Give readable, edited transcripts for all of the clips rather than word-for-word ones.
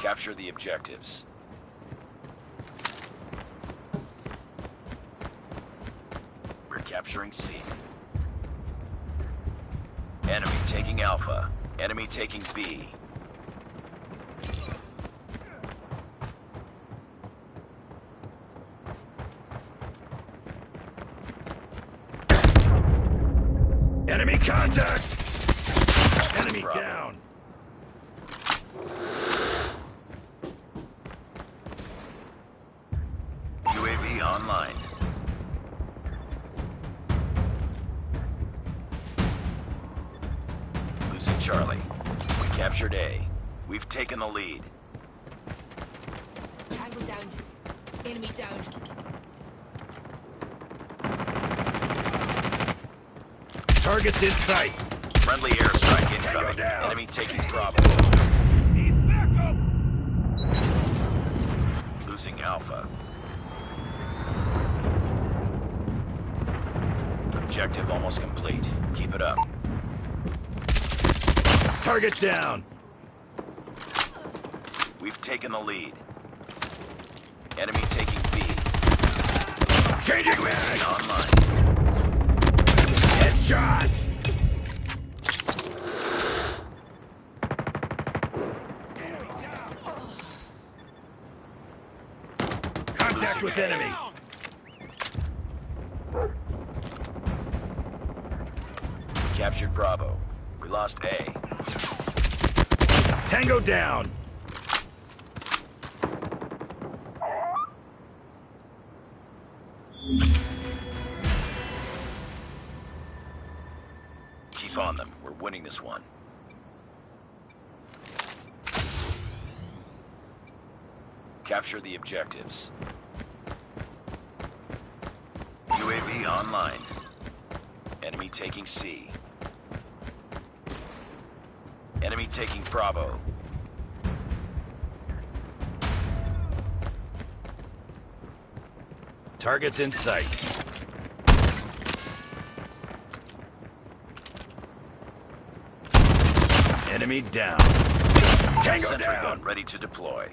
Capture the objectives. We're capturing C. Enemy taking Alpha. Enemy taking B. Enemy contact! Enemy Bravo. down! UAV online. Losing Charlie. We captured A. We've taken the lead. Tango down. Enemy down. Targets in sight! Friendly airstrike incoming. down. Enemy taking Bravo. Need backup! Losing Alpha. Objective almost complete. Keep it up. Target down! We've taken the lead. Enemy taking B. Changing mag! Online. Headshots! Contact with enemy! Captured Bravo. We lost A. Tango down! Keep on them. We're winning this one. Capture the objectives. UAV online. Enemy taking C. Enemy taking Bravo. Targets in sight. Enemy down. Tango Sentry down! gun ready to deploy.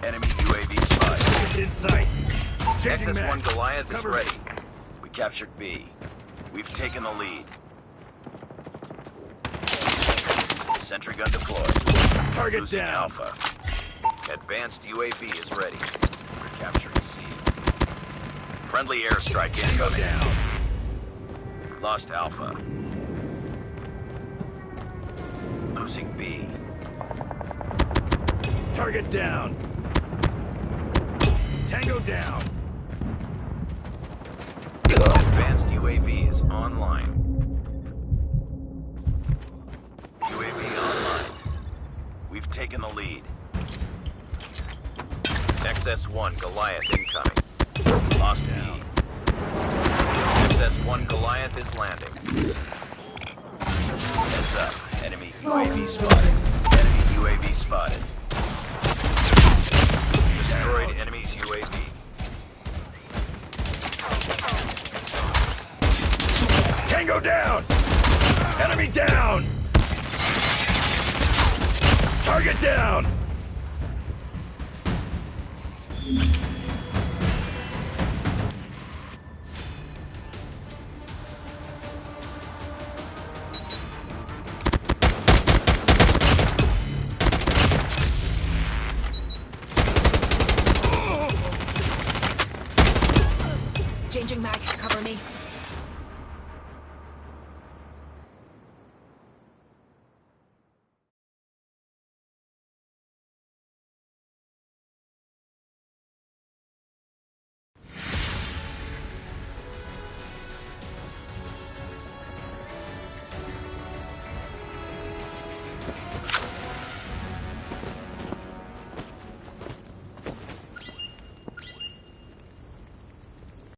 Enemy UAV spotted. Targets in sight. Changing XS-1 mag. Goliath is Cover. ready. We captured B. We've taken the lead. Sentry gun deployed. Target Losing down. Alpha. Advanced UAV is ready. We're capturing C. Friendly airstrike Tango incoming. down. Lost Alpha. Losing B. Target down. Tango down. Advanced UAV is online. UAV online. We've taken the lead. XS-1 Goliath incoming. Lost B. XS-1 Goliath is landing. Heads up. Enemy UAV spotted. Enemy UAV spotted. Destroyed enemy's UAV. Tango down! Enemy down! Target down! Changing mag. Cover me.